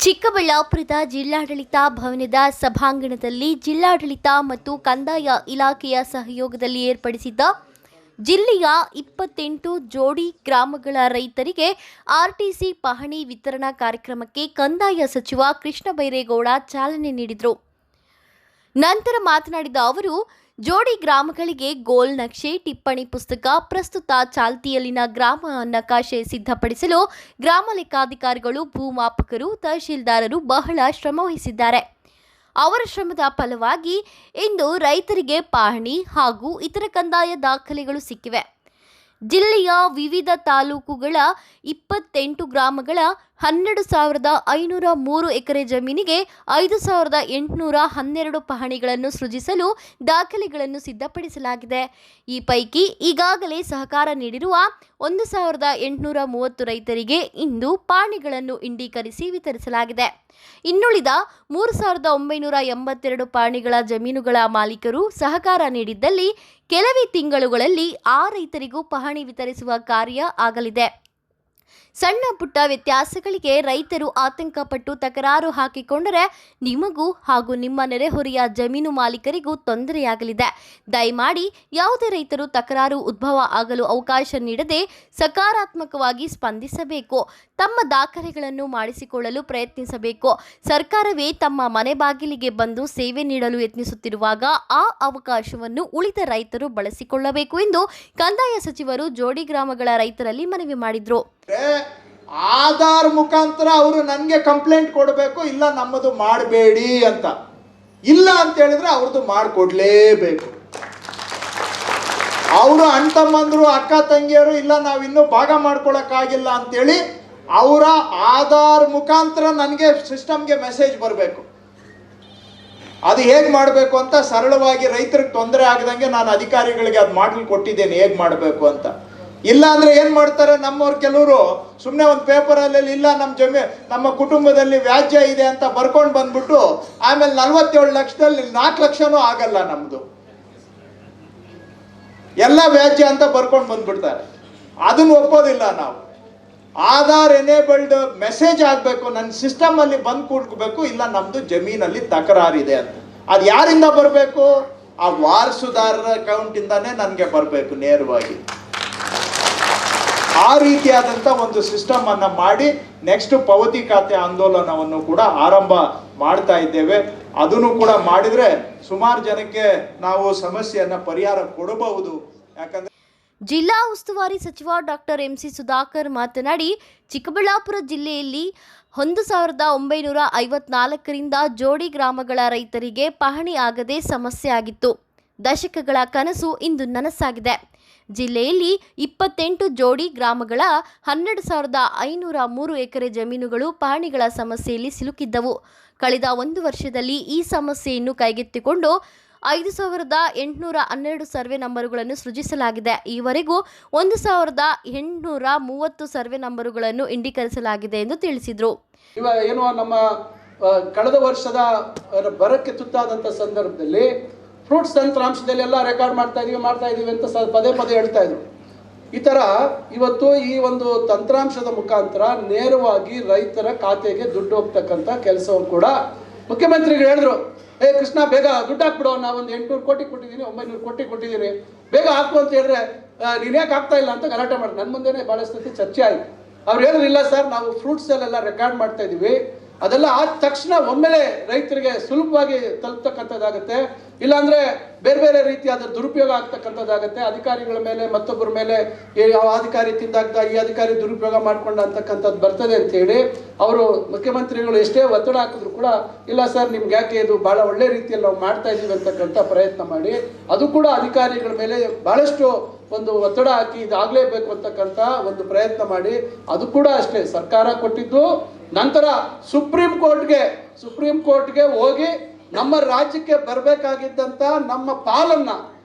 ಚಿಕ್ಕಬಳ್ಳಾಪುರದ ಜಿಲ್ಲಾಡಳಿತ ಭವನದ ಸಭಾಂಗಣದಲ್ಲಿ ಜಿಲ್ಲಾಡಳಿತ ಮತ್ತು ಕಂದಾಯ ಇಲಾಖೆಯ ಸಹಯೋಗದಲ್ಲಿ ಏರ್ಪಡಿಸಿದ್ದ ಜಿಲ್ಲೆಯ 28 ಜೋಡಿ ಗ್ರಾಮಗಳ ರೈತರಿಗೆ ಆರ್ಟಿಸಿ ಪಹಣಿ ವಿತರಣಾ ಕಾರ್ಯಕ್ರಮಕ್ಕೆ ಕಂದಾಯ ಸಚಿವ ಕೃಷ್ಣ ಬೈರೇಗೌಡ ಚಾಲನೆ ನೀಡಿದರು. ನಂತರ ಮಾತನಾಡಿದ ಅವರು, ಜೋಡಿ ಗ್ರಾಮಗಳಿಗೆ ಗೋಲ್ ನಕ್ಷೆ, ಟಿಪ್ಪಣಿ ಪುಸ್ತಕ, ಪ್ರಸ್ತುತ ಚಾಲ್ತಿಯಲ್ಲಿನ ಗ್ರಾಮ ನಕಾಶೆ ಸಿದ್ಧಪಡಿಸಲು ಗ್ರಾಮ ಲೆಕ್ಕಾಧಿಕಾರಿಗಳು, ಭೂಮಾಪಕರು, ತಹಶೀಲ್ದಾರರು ಬಹಳ ಶ್ರಮವಹಿಸಿದ್ದಾರೆ. ಅವರ ಶ್ರಮದ ಫಲವಾಗಿ ಇಂದು ರೈತರಿಗೆ ಪಹಣಿ ಹಾಗೂ ಇತರ ಕಂದಾಯ ದಾಖಲೆಗಳು ಸಿಕ್ಕಿವೆ. ಜಿಲ್ಲೆಯ ವಿವಿಧ ತಾಲೂಕುಗಳ 28 ಗ್ರಾಮಗಳ 12,503 ಎಕರೆ ಜಮೀನಿಗೆ 5,812 ಪಹಣಿಗಳನ್ನು ಸೃಜಿಸಲು ದಾಖಲೆಗಳನ್ನು ಸಿದ್ಧಪಡಿಸಲಾಗಿದೆ. ಈ ಪೈಕಿ ಈಗಾಗಲೇ ಸಹಕಾರ ನೀಡಿರುವ 1,830 ರೈತರಿಗೆ ಇಂದು ಪಹಣಿಗಳನ್ನು ಇಂಡೀಕರಿಸಿ ವಿತರಿಸಲಾಗಿದೆ. ಇನ್ನುಳಿದ 3,982 ಪಹಣಿಗಳ ಜಮೀನುಗಳ ಮಾಲೀಕರು ಸಹಕಾರ ನೀಡಿದ್ದಲ್ಲಿ ಕೆಲವೇ ತಿಂಗಳುಗಳಲ್ಲಿ ಆ ರೈತರಿಗೂ ಪಹಣಿ ವಿತರಿಸುವ ಕಾರ್ಯ ಆಗಲಿದೆ. ಸಣ್ಣ ಪುಟ್ಟ ವ್ಯತ್ಯಾಸಗಳಿಗೆ ರೈತರು ಆತಂಕಪಟ್ಟು ತಕರಾರು ಹಾಕಿಕೊಂಡರೆ ನಿಮಗೂ ಹಾಗೂ ನಿಮ್ಮ ನೆರೆಹೊರೆಯ ಜಮೀನು ಮಾಲೀಕರಿಗೂ ತೊಂದರೆಯಾಗಲಿದೆ. ದಯಮಾಡಿ ಯಾವುದೇ ರೈತರು ತಕರಾರು ಉದ್ಭವ ಆಗಲು ಅವಕಾಶ ನೀಡದೆ ಸಕಾರಾತ್ಮಕವಾಗಿ ಸ್ಪಂದಿಸಬೇಕು. ತಮ್ಮ ದಾಖಲೆಗಳನ್ನು ಮಾಡಿಸಿಕೊಳ್ಳಲು ಪ್ರಯತ್ನಿಸಬೇಕು. ಸರ್ಕಾರವೇ ತಮ್ಮ ಮನೆ ಬಾಗಿಲಿಗೆ ಬಂದು ಸೇವೆ ನೀಡಲು ಯತ್ನಿಸುತ್ತಿರುವಾಗ ಆ ಅವಕಾಶವನ್ನು ಉಳಿದ ರೈತರು ಬಳಸಿಕೊಳ್ಳಬೇಕು ಎಂದು ಕಂದಾಯ ಸಚಿವರು ಜೋಡಿ ಗ್ರಾಮಗಳ ರೈತರಲ್ಲಿ ಮನವಿ ಮಾಡಿದರು. ಆಧಾರ್ ಮುಖಾಂತರ ಅವರು ನನಗೆ ಕಂಪ್ಲೇಂಟ್ ಕೊಡಬೇಕು, ಇಲ್ಲ ನಮ್ಮದು ಮಾಡಬೇಡಿ ಅಂತ. ಇಲ್ಲ ಅಂತ ಹೇಳಿದ್ರೆ ಅವ್ರದ್ದು ಮಾಡಿಕೊಡ್ಲೇಬೇಕು. ಅವರು ಅಣ್ಣ ತಮ್ಮಂದ್ರು, ಅಕ್ಕ ತಂಗಿಯರು, ಇಲ್ಲ ನಾವಿನ್ನೂ ಭಾಗ ಮಾಡ್ಕೊಳಕ್ಕಾಗಿಲ್ಲ ಅಂತೇಳಿ ಅವರ ಆಧಾರ್ ಮುಖಾಂತರ ನನಗೆ ಸಿಸ್ಟಮ್ಗೆ ಮೆಸೇಜ್ ಬರಬೇಕು. ಅದು ಹೇಗೆ ಮಾಡಬೇಕು ಅಂತ ಸರಳವಾಗಿ ರೈತರಿಗೆ ತೊಂದರೆ ಆಗದಂಗೆ ನಾನು ಅಧಿಕಾರಿಗಳಿಗೆ ಅದು ಮಾಡಲು ಕೊಟ್ಟಿದ್ದೇನೆ, ಹೇಗೆ ಮಾಡಬೇಕು ಅಂತ. ಇಲ್ಲ ಅಂದ್ರೆ ಏನ್ ಮಾಡ್ತಾರೆ ನಮ್ಮವ್ರು, ಕೆಲವರು ಸುಮ್ಮನೆ ಒಂದು ಪೇಪರಲ್ಲಿ ಇಲ್ಲ ನಮ್ಮ ಕುಟುಂಬದಲ್ಲಿ ವ್ಯಾಜ್ಯ ಇದೆ ಅಂತ ಬರ್ಕೊಂಡು ಬಂದ್ಬಿಟ್ಟು ಆಮೇಲೆ 47 ಲಕ್ಷದಲ್ಲಿ 4 ಲಕ್ಷನೂ ಆಗಲ್ಲ, ನಮ್ದು ಎಲ್ಲ ವ್ಯಾಜ್ಯ ಅಂತ ಬರ್ಕೊಂಡು ಬಂದ್ಬಿಡ್ತಾರೆ. ಅದನ್ನು ಒಪ್ಪೋದಿಲ್ಲ ನಾವು. ಆಧಾರ್ ಎನೇಬಲ್ಡ್ ಮೆಸೇಜ್ ಆಗಬೇಕು, ನನ್ನ ಸಿಸ್ಟಮ್ ಅಲ್ಲಿ ಬಂದು ಕೂಡ್ಬೇಕು, ಇಲ್ಲ ನಮ್ದು ಜಮೀನಲ್ಲಿ ತಕರಾರಿದೆ ಅಂತ. ಅದು ಯಾರಿಂದ ಬರಬೇಕು? ಆ ವಾರಸುದಾರರ ಅಕೌಂಟ್ ಇಂದಾನೇ ನನಗೆ ಬರಬೇಕು ನೇರವಾಗಿ. ಆ ರೀತಿಯಾದಂಥ ಒಂದು ಸಿಸ್ಟಮ್ ಅನ್ನ ಮಾಡಿ ನೆಕ್ಸ್ಟ್ ಪಾವತಿ ಖಾತೆ ಆಂದೋಲನವನ್ನು ಕೂಡ ಆರಂಭ ಮಾಡ್ತಾ ಇದ್ದೇವೆ. ಅದನ್ನು ಕೂಡ ಮಾಡಿದ್ರೆ ಸುಮಾರು ಜನಕ್ಕೆ ನಾವು ಸಮಸ್ಯೆಯನ್ನ ಪರಿಹಾರ ಕೊಡಬಹುದು. ಯಾಕಂದ್ರೆ ಜಿಲ್ಲಾ ಉಸ್ತುವಾರಿ ಸಚಿವ ಡಾಕ್ಟರ್ ಎಂಸಿ ಸುಧಾಕರ್ ಮಾತನಾಡಿ, ಚಿಕ್ಕಬಳ್ಳಾಪುರ ಜಿಲ್ಲೆಯಲ್ಲಿ 1954ರಿಂದ ಜೋಡಿ ಗ್ರಾಮಗಳ ರೈತರಿಗೆ ಪಹಣಿ ಆಗದೆ ಸಮಸ್ಯೆ ಆಗಿತ್ತು. ದಶಕಗಳ ಕನಸು ಇಂದು ನನಸಾಗಿದೆ. ಜಿಲ್ಲೆಯಲ್ಲಿ 28 ಜೋಡಿ ಗ್ರಾಮಗಳ 12,503 ಎಕರೆ ಜಮೀನುಗಳು ಪಹಣಿಗಳ ಸಮಸ್ಯೆಯಲ್ಲಿ ಸಿಲುಕಿದ್ದವು. ಕಳೆದ 1 ವರ್ಷದಲ್ಲಿ ಈ ಸಮಸ್ಯೆಯನ್ನು ಕೈಗೆತ್ತಿಕೊಂಡು 5,812 ಸರ್ವೆ ನಂಬರುಗಳನ್ನು ಸೃಜಿಸಲಾಗಿದೆ. ಈವರೆಗೂ 1,830 ಸರ್ವೆ ನಂಬರುಗಳನ್ನು ಇಂಡೀಕರಿಸಲಾಗಿದೆ ಎಂದು ತಿಳಿಸಿದರು. ಏನು ನಮ್ಮ ಕಳೆದ ವರ್ಷದ ಬರಕ್ಕೆ ತುತ್ತಾದಂಥ ಸಂದರ್ಭದಲ್ಲಿ ಫ್ರೂಟ್ಸ್ ತಂತ್ರಾಂಶದಲ್ಲಿ ಎಲ್ಲ ರೆಕಾರ್ಡ್ ಮಾಡ್ತಾ ಇದೀವಿ ಅಂತ ಪದೇ ಹೇಳ್ತಾ ಇದ್ರು. ಈ ಥರ ಇವತ್ತು ಈ ಒಂದು ತಂತ್ರಾಂಶದ ಮುಖಾಂತರ ನೇರವಾಗಿ ರೈತರ ಖಾತೆಗೆ ದುಡ್ಡು ಹೋಗ್ತಕ್ಕಂಥ ಕೆಲಸವನ್ನು ಕೂಡ ಮುಖ್ಯಮಂತ್ರಿಗಳು ಹೇಳಿದ್ರು. ಕೃಷ್ಣ ಬೇಗ ದುಡ್ಡು ಹಾಕ್ಬಿಡೋ, ನಾವೊಂದು 800 ಕೋಟಿ ಕೊಟ್ಟಿದ್ದೀನಿ, 900 ಕೋಟಿ ಕೊಟ್ಟಿದ್ದೀನಿ, ಬೇಗ ಹಾಕು ಅಂತ ಹೇಳಿದ್ರೆ ನೀನು ಯಾಕೆ ಆಗ್ತಾ ಇಲ್ಲ ಅಂತ ಗಲಾಟೆ ಮಾಡಿ ನನ್ನ ಮುಂದೆನೇ ಭಾಳಷ್ಟು ಚರ್ಚೆ ಆಯಿತು. ಅವ್ರು ಹೇಳಿದ್ರು, ಇಲ್ಲ ಸರ್ ನಾವು ಫ್ರೂಟ್ಸಲ್ಲೆಲ್ಲ ರೆಕಾರ್ಡ್ ಮಾಡ್ತಾ ಇದ್ದೀವಿ, ಅದೆಲ್ಲ ಆದ ತಕ್ಷಣ ಒಮ್ಮೆಲೆ ರೈತರಿಗೆ ಸುಲಭವಾಗಿ ತಲುಪ್ತಕ್ಕಂಥದ್ದಾಗುತ್ತೆ, ಇಲ್ಲಾಂದ್ರೆ ಬೇರೆ ರೀತಿಯಾದ ದುರುಪಯೋಗ ಆಗ್ತಕ್ಕಂಥದ್ದಾಗುತ್ತೆ. ಅಧಿಕಾರಿಗಳ ಮೇಲೆ ಮತ್ತೊಬ್ಬರ ಮೇಲೆ ಯಾವ ಅಧಿಕಾರಿ ತಿಂದಾಗ್ತಾ ಈ ಅಧಿಕಾರಿ ದುರುಪಯೋಗ ಮಾಡ್ಕೊಂಡ ಅಂತಕ್ಕಂಥದ್ದು ಬರ್ತದೆ ಅಂತ ಹೇಳಿ ಅವರು ಮುಖ್ಯಮಂತ್ರಿಗಳು ಎಷ್ಟೇ ಒತ್ತಡ ಹಾಕಿದ್ರು ಕೂಡ, ಇಲ್ಲ ಸರ್ ನಿಮ್ಗೆ ಯಾಕೆ ಇದು ಬಹಳ ಒಳ್ಳೆ ರೀತಿಯಲ್ಲಿ ನಾವು ಮಾಡ್ತಾ ಇದ್ದೀವಿ ಅಂತಕ್ಕಂಥ ಪ್ರಯತ್ನ ಮಾಡಿ ಅದು ಕೂಡ ಅಧಿಕಾರಿಗಳ ಮೇಲೆ ಬಹಳಷ್ಟು ಒಂದು ಒತ್ತಡ ಹಾಕಿ ಇದಾಗಲೇಬೇಕು ಅಂತಕ್ಕಂಥ ಒಂದು ಪ್ರಯತ್ನ ಮಾಡಿ ಅದು ಕೂಡ ಅಷ್ಟೇ ಸರ್ಕಾರ ಕೊಟ್ಟಿದ್ದು. ನಂತರ ಸುಪ್ರೀಂ ಕೋರ್ಟ್ಗೆ ಹೋಗಿ ನಮ್ಮ ರಾಜ್ಯಕ್ಕೆ ಬರಬೇಕಾಗಿದ್ದಂಥ ನಮ್ಮ ಪಾಲನ್ನ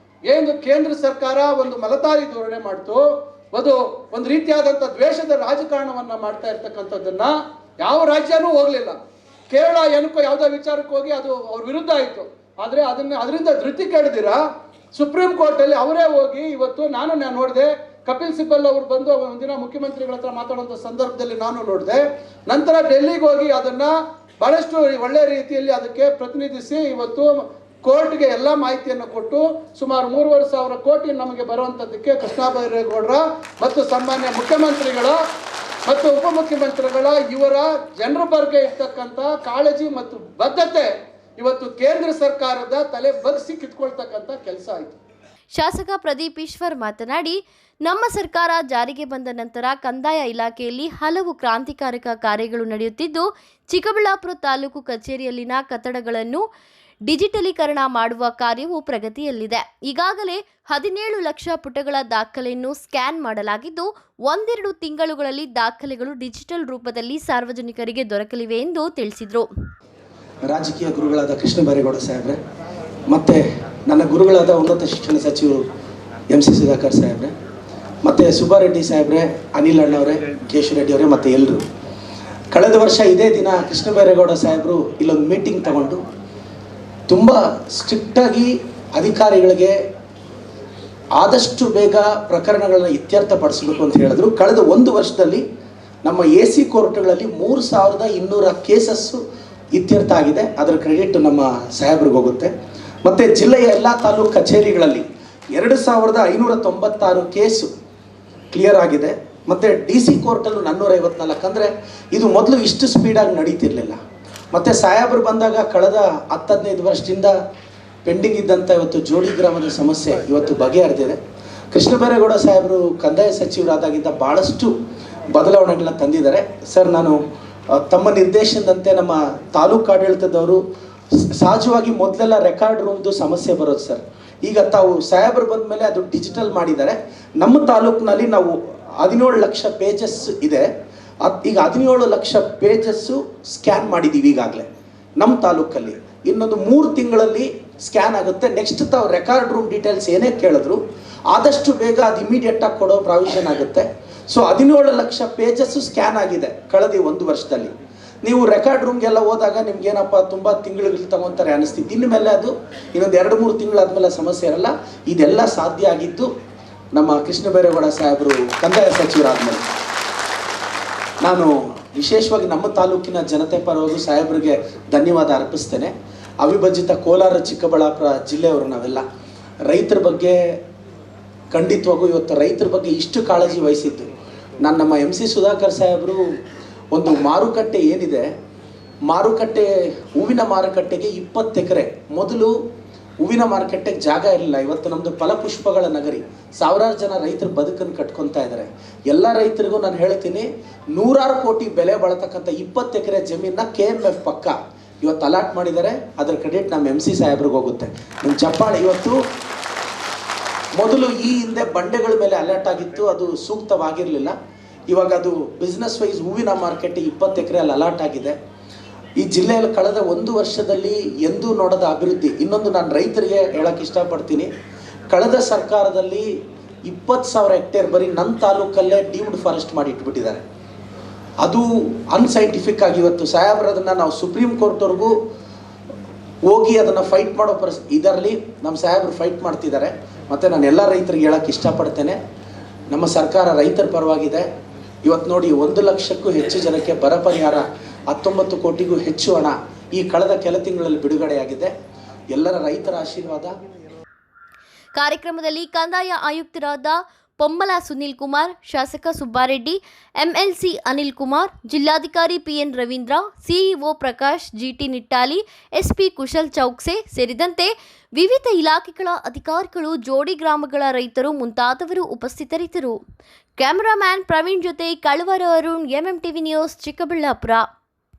ಏನು ಕೇಂದ್ರ ಸರ್ಕಾರ ಒಂದು ಮಲತಾರಿ ಧೋರಣೆ ಮಾಡ್ತು, ಒಂದು ರೀತಿಯಾದಂಥ ದ್ವೇಷದ ರಾಜಕಾರಣವನ್ನ ಮಾಡ್ತಾ ಇರ್ತಕ್ಕಂಥದ್ದನ್ನ ಯಾವ ರಾಜ್ಯನೂ ಹೋಗ್ಲಿಲ್ಲ. ಕೇರಳ ಏನಕ್ಕೋ ಯಾವುದೋ ವಿಚಾರಕ್ಕೆ ಹೋಗಿ ಅದು ಅವ್ರ ವಿರುದ್ಧ ಆಯಿತು. ಆದರೆ ಅದರಿಂದ ಧೃತಿ ಕೆಡದಿರ ಸುಪ್ರೀಂ ಕೋರ್ಟಲ್ಲಿ ಅವರೇ ಹೋಗಿ ಇವತ್ತು ನಾನು ನೋಡಿದೆ ಕಪಿಲ್ ಸಿಬ್ಬಲ್ ಅವರು ಬಂದು ಒಂದಿನ ಮುಖ್ಯಮಂತ್ರಿಗಳ ಹತ್ರ ಮಾತಾಡುವಂಥ ಸಂದರ್ಭದಲ್ಲಿ ನಾನು ನೋಡಿದೆ. ನಂತರ ಡೆಲ್ಲಿಗೆ ಹೋಗಿ ಅದನ್ನು ಭಾಳಷ್ಟು ಒಳ್ಳೆಯ ರೀತಿಯಲ್ಲಿ ಅದಕ್ಕೆ ಪ್ರತಿನಿಧಿಸಿ ಇವತ್ತು ಕೋರ್ಟ್ಗೆ ಎಲ್ಲ ಮಾಹಿತಿಯನ್ನು ಕೊಟ್ಟು ಸುಮಾರು 3,500 ಕೋಟಿ ನಮಗೆ ಬರುವಂಥದ್ದಕ್ಕೆ ಕೃಷ್ಣ ಬೈರೇಗೌಡರ ಮತ್ತು ಸನ್ಮಾನ್ಯ ಮುಖ್ಯಮಂತ್ರಿಗಳ ಮತ್ತು ಉಪಮುಖ್ಯಮಂತ್ರಿಗಳ ಇವರ ಜನರ ಬಗ್ಗೆ ಇರ್ತಕ್ಕಂಥ ಕಾಳಜಿ ಮತ್ತು ಬದ್ಧತೆ ಇವತ್ತು ಕೇಂದ್ರ ಸರ್ಕಾರದ ತಲೆ ಬಗ್ಸಿ ಕಿತ್ಕೊಳ್ತಕ್ಕಂಥ ಕೆಲಸ ಆಯಿತು. ಶಾಸಕ ಪ್ರದೀಪ್ ಈಶ್ವರ್ ಮಾತನಾಡಿ, ನಮ್ಮ ಸರ್ಕಾರ ಜಾರಿಗೆ ಬಂದ ನಂತರ ಕಂದಾಯ ಇಲಾಖೆಯಲ್ಲಿ ಹಲವು ಕ್ರಾಂತಿಕಾರಕ ಕಾರ್ಯಗಳು ನಡೆಯುತ್ತಿದ್ದು, ಚಿಕ್ಕಬಳ್ಳಾಪುರ ತಾಲೂಕು ಕಚೇರಿಯಲ್ಲಿನ ಕಟ್ಟಡಗಳನ್ನು ಡಿಜಿಟಲೀಕರಣ ಮಾಡುವ ಕಾರ್ಯವು ಪ್ರಗತಿಯಲ್ಲಿದೆ. ಈಗಾಗಲೇ 17 ಲಕ್ಷ ಪುಟಗಳ ದಾಖಲೆಯನ್ನು ಸ್ಕ್ಯಾನ್ ಮಾಡಲಾಗಿದ್ದು, 1-2 ತಿಂಗಳುಗಳಲ್ಲಿ ದಾಖಲೆಗಳು ಡಿಜಿಟಲ್ ರೂಪದಲ್ಲಿ ಸಾರ್ವಜನಿಕರಿಗೆ ದೊರಕಲಿವೆ ಎಂದು ತಿಳಿಸಿದರು. ರಾಜಕೀಯ ಗುರುಗಳಾದ ಕೃಷ್ಣ ಬೈರೇಗೌಡ ಸಾಹೇಬ್ರೆ, ಮತ್ತು ನನ್ನ ಗುರುಗಳಾದ ಉನ್ನತ ಶಿಕ್ಷಣ ಸಚಿವರು MC ಸುಧಾಕರ್ ಸಾಹೇಬ್ರೆ, ಮತ್ತು ಸುಬ್ಬಾರೆಡ್ಡಿ ಸಾಹೇಬ್ರೆ, ಅನಿಲ್ ಅಣ್ಣವರೇ, ಕೇಶವ ರೆಡ್ಡಿ ಅವರೇ, ಮತ್ತು ಎಲ್ಲರೂ ಕಳೆದ ವರ್ಷ ಇದೇ ದಿನ ಕೃಷ್ಣ ಬೈರೇಗೌಡ ಸಾಹೇಬರು ಇಲ್ಲೊಂದು ಮೀಟಿಂಗ್ ತಗೊಂಡು ತುಂಬ ಸ್ಟ್ರಿಕ್ಟಾಗಿ ಅಧಿಕಾರಿಗಳಿಗೆ ಆದಷ್ಟು ಬೇಗ ಪ್ರಕರಣಗಳನ್ನ ಇತ್ಯರ್ಥಪಡಿಸಬೇಕು ಅಂತ ಹೇಳಿದ್ರು. ಕಳೆದ 1 ವರ್ಷದಲ್ಲಿ ನಮ್ಮ AC ಕೋರ್ಟ್ಗಳಲ್ಲಿ 3,200 ಕೇಸಸ್ಸು ಇತ್ಯರ್ಥ ಆಗಿದೆ. ಅದರ ಕ್ರೆಡಿಟ್ ನಮ್ಮ ಸಾಹೇಬ್ರಿಗೆ ಹೋಗುತ್ತೆ. ಮತ್ತು ಜಿಲ್ಲೆಯ ಎಲ್ಲ ತಾಲೂಕು ಕಚೇರಿಗಳಲ್ಲಿ 2,596 ಕೇಸು ಕ್ಲಿಯರ್ ಆಗಿದೆ. ಮತ್ತು DC ಕೋರ್ಟಲ್ಲೂ 454. ಅಂದರೆ ಇದು ಮೊದಲು ಇಷ್ಟು ಸ್ಪೀಡಾಗಿ ನಡೀತಿರಲಿಲ್ಲ. ಮತ್ತು ಸಾಹೇಬರು ಬಂದಾಗ ಕಳೆದ 10-15 ವರ್ಷದಿಂದ ಪೆಂಡಿಂಗ್ ಇದ್ದಂಥ ಇವತ್ತು ಜೋಡಿ ಗ್ರಾಮದ ಸಮಸ್ಯೆ ಇವತ್ತು ಬಗೆಹರಿದಿದೆ. ಕೃಷ್ಣ ಬೈರೇಗೌಡ ಸಾಹೇಬರು ಕಂದಾಯ ಸಚಿವರಾದಾಗಿದ್ದ ಭಾಳಷ್ಟು ಬದಲಾವಣೆಗಳನ್ನ ತಂದಿದ್ದಾರೆ. ಸರ್, ನಾನು ತಮ್ಮ ನಿರ್ದೇಶನದಂತೆ ನಮ್ಮ ತಾಲೂಕು ಆಡಳಿತದವರು ಸಹಜವಾಗಿ ಮೊದಲೆಲ್ಲ ರೆಕಾರ್ಡ್ ರೂಮ್ದು ಸಮಸ್ಯೆ ಬರೋದು ಸರ್. ಈಗ ತಾವು ಸಾಹೇಬರು ಬಂದ ಮೇಲೆ ಅದು ಡಿಜಿಟಲ್ ಮಾಡಿದ್ದಾರೆ. ನಮ್ಮ ತಾಲೂಕಿನಲ್ಲಿ ನಾವು 17 ಲಕ್ಷ ಪೇಜಸ್ ಇದೆ. ಈಗ 17 ಲಕ್ಷ ಪೇಜಸ್ಸು ಸ್ಕ್ಯಾನ್ ಮಾಡಿದ್ದೀವಿ ಈಗಾಗಲೇ ನಮ್ಮ ತಾಲೂಕಲ್ಲಿ. ಇನ್ನೊಂದು 3 ತಿಂಗಳಲ್ಲಿ ಸ್ಕ್ಯಾನ್ ಆಗುತ್ತೆ. ನೆಕ್ಸ್ಟ್ ತಾವು ರೆಕಾರ್ಡ್ ರೂಮ್ ಡೀಟೇಲ್ಸ್ ಏನೇ ಕೇಳಿದ್ರು ಆದಷ್ಟು ಬೇಗ ಅದು ಇಮಿಡಿಯೇಟಾಗಿ ಕೊಡೋ ಪ್ರಾವಿಷನ್ ಆಗುತ್ತೆ. ಸೊ 17 ಲಕ್ಷ ಪೇಜಸ್ಸು ಸ್ಕ್ಯಾನ್ ಆಗಿದೆ ಕಳೆದ 1 ವರ್ಷದಲ್ಲಿ. ನೀವು ರೆಕಾರ್ಡ್ ರೂಮ್ಗೆಲ್ಲ ಹೋದಾಗ ನಿಮ್ಗೇನಪ್ಪ ತುಂಬ ತಿಂಗಳು ತಗೊತಾರೆ ಅನಿಸ್ತಿತ್ತು. ಇನ್ನು ಮೇಲೆ ಅದು ಇನ್ನೊಂದು 2-3 ತಿಂಗಳಾದ್ಮೇಲೆ ಸಮಸ್ಯೆ ಇರಲ್ಲ. ಇದೆಲ್ಲ ಸಾಧ್ಯ ಆಗಿದ್ದು ನಮ್ಮ ಕೃಷ್ಣ ಬೈರೇಗೌಡ ಸಾಹೇಬರು ಕಂದಾಯ ಸಚಿವರಾದ್ಮೇಲೆ. ನಾನು ವಿಶೇಷವಾಗಿ ನಮ್ಮ ತಾಲೂಕಿನ ಜನತೆ ಪರವಾಗಿ ಸಾಹೇಬರಿಗೆ ಧನ್ಯವಾದ ಅರ್ಪಿಸ್ತೇನೆ. ಅವಿಭಜಿತ ಕೋಲಾರ ಚಿಕ್ಕಬಳ್ಳಾಪುರ ಜಿಲ್ಲೆಯವರು ನಾವೆಲ್ಲ ರೈತರ ಬಗ್ಗೆ ಖಂಡಿತವಾಗೂ ಇವತ್ತು ರೈತರ ಬಗ್ಗೆ ಇಷ್ಟು ಕಾಳಜಿ ವಹಿಸಿದ್ದು ನಮ್ಮ MC ಸುಧಾಕರ್ ಸಾಹೇಬರು. ಒಂದು ಮಾರುಕಟ್ಟೆ ಏನಿದೆ, ಮಾರುಕಟ್ಟೆ ಹೂವಿನ ಮಾರುಕಟ್ಟೆಗೆ 20 ಎಕರೆ. ಮೊದಲು ಹೂವಿನ ಮಾರುಕಟ್ಟೆಗೆ ಜಾಗ ಇರಲಿಲ್ಲ. ಇವತ್ತು ನಮ್ಮದು ಫಲಪುಷ್ಪಗಳ ನಗರಿ. ಸಾವಿರಾರು ಜನ ರೈತರು ಬದುಕನ್ನು ಕಟ್ಕೊತಾ ಇದ್ದಾರೆ. ಎಲ್ಲ ರೈತರಿಗೂ ನಾನು ಹೇಳ್ತೀನಿ, 100 ಕೋಟಿ ಬೆಲೆ ಬಾಳತಕ್ಕಂಥ 20 ಎಕರೆ ಜಮೀನನ್ನ KMF ಪಕ್ಕ ಇವತ್ತು ಅಲಾಟ್ ಮಾಡಿದ್ದಾರೆ. ಅದರ ಕ್ರೆಡಿಟ್ ನಮ್ಮ MC ಸಾಹೇಬ್ರಿಗೆ ಹೋಗುತ್ತೆ. ನಿಮ್ಮ ಚಪ್ಪಾಳೆ. ಇವತ್ತು ಮೊದಲು ಈ ಹಿಂದೆ ಬಂಡೆಗಳ ಮೇಲೆ ಅಲರ್ಟ್ ಆಗಿತ್ತು, ಅದು ಸೂಕ್ತವಾಗಿರಲಿಲ್ಲ. ಇವಾಗ ಅದು ಬಿಸ್ನೆಸ್ ವೈಸ್ ಹೂವಿನ ಮಾರ್ಕೆಟ್ 20 ಎಕರೆಯಲ್ಲಿ ಅಲಾಟ್ ಆಗಿದೆ. ಈ ಜಿಲ್ಲೆಯಲ್ಲಿ ಕಳೆದ 1 ವರ್ಷದಲ್ಲಿ ಎಂದೂ ನೋಡದ ಅಭಿವೃದ್ಧಿ. ಇನ್ನೊಂದು ನಾನು ರೈತರಿಗೆ ಹೇಳಕ್ಕೆ ಇಷ್ಟಪಡ್ತೀನಿ, ಕಳೆದ ಸರ್ಕಾರದಲ್ಲಿ 20,000 ಹೆಕ್ಟೇರ್ ಬರೀ ನನ್ನ ತಾಲೂಕಲ್ಲೇ ಡೀಮ್ಡ್ ಫಾರೆಸ್ಟ್ ಮಾಡಿ ಇಟ್ಬಿಟ್ಟಿದ್ದಾರೆ. ಅದು ಅನ್ಸೈಂಟಿಫಿಕ್ ಆಗಿ ಇವತ್ತು ಸಾಹೇಬ್ರದನ್ನು ನಾವು ಸುಪ್ರೀಂ ಕೋರ್ಟ್ವರೆಗೂ ಹೋಗಿ ಅದನ್ನು ಫೈಟ್ ಮಾಡೋ ಇದರಲ್ಲಿ ನಮ್ಮ ಸಾಹೇಬರು ಫೈಟ್ ಮಾಡ್ತಿದ್ದಾರೆ. ಮತ್ತು ನಾನು ಎಲ್ಲ ರೈತರಿಗೆ ಹೇಳಕ್ಕೆ ಇಷ್ಟಪಡ್ತೇನೆ, ನಮ್ಮ ಸರ್ಕಾರ ರೈತರ ಪರವಾಗಿದೆ. ಇವತ್ತು ನೋಡಿ 1 ಲಕ್ಷಕ್ಕೂ ಹೆಚ್ಚು ಜನಕ್ಕೆ ಬರ ಪರಿಹಾರ, 19 ಕೋಟಿಗೂ ಹೆಚ್ಚು ಹಣ ಈ ಕಳೆದ ಕೆಲ ತಿಂಗಳಲ್ಲಿ ಬಿಡುಗಡೆಯಾಗಿದೆ. ಎಲ್ಲರ ರೈತರ ಆಶೀರ್ವಾದ. ಕಾರ್ಯಕ್ರಮದಲ್ಲಿ ಕಂದಾಯ ಆಯುಕ್ತರಾದ ಪೊಮ್ಮಲ ಸುನಿಲ್ ಕುಮಾರ್, ಶಾಸಕ ಸುಬ್ಬಾರೆಡ್ಡಿ, MLC ಅನಿಲ್ ಕುಮಾರ್, ಜಿಲ್ಲಾಧಿಕಾರಿ PN Ravindra, CEO Prakash GT Nittali, SP Kushal Chouksey ಸೇರಿದಂತೆ ವಿವಿಧ ಇಲಾಖೆಗಳ ಅಧಿಕಾರಿಗಳು, ಜೋಡಿ ಗ್ರಾಮಗಳ ರೈತರು ಮುಂತಾದವರು ಉಪಸ್ಥಿತರಿದ್ದರು. ಕ್ಯಾಮರಾಮ್ಯಾನ್ ಪ್ರವೀಣ್ ಜೊತೆ ಕಳವರ ಅರುಣ್, MMTV ನ್ಯೂಸ್, ಚಿಕ್ಕಬಳ್ಳಾಪುರ.